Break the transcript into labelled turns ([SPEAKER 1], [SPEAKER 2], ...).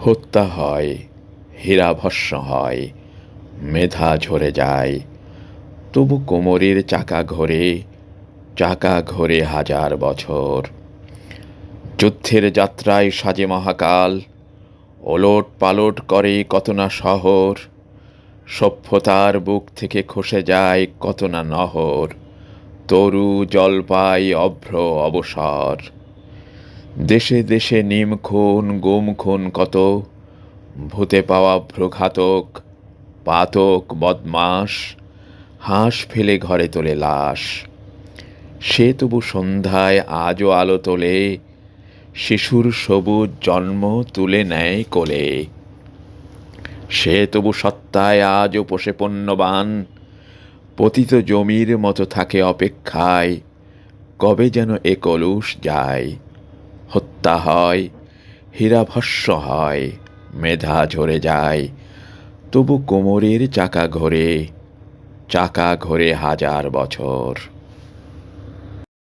[SPEAKER 1] হত্যা হয়, হীরাভস্ম হয়, মেধা ঝরে যায়, তবু কোমরের চাকা ঘোরে হাজার বছর। যুদ্ধের যাত্রায় সাজে মহাকাল, ওলট পালট করে কত না শহর, সভ্যতার বুক থেকে খসে যায় কত না নহর, তরু জলপাই অভ্র অবসর। দেশে দেশে নিম খুন গুম খুন কত, ভূতে পাওয়া ভ্রুঘাতক, পাতক বদমাস, হাঁস ফেলে ঘরে তোলে লাশ। সে তবু সন্ধ্যায় আজও আলো তোলে, শিশুর সবুজ জন্ম তুলে নেয় কোলে। সে তবু সত্তায় আজও পোষে পুণ্যবান, পতিত জমির মতো থাকে অপেক্ষায়, কবে যেন এ কলুষ যায়। হত্যা হয়, হীরাভস্ম হয়, মেধা ঝরে যায়, তবু কোমরের চাকা ঘোরে হাজার বছর।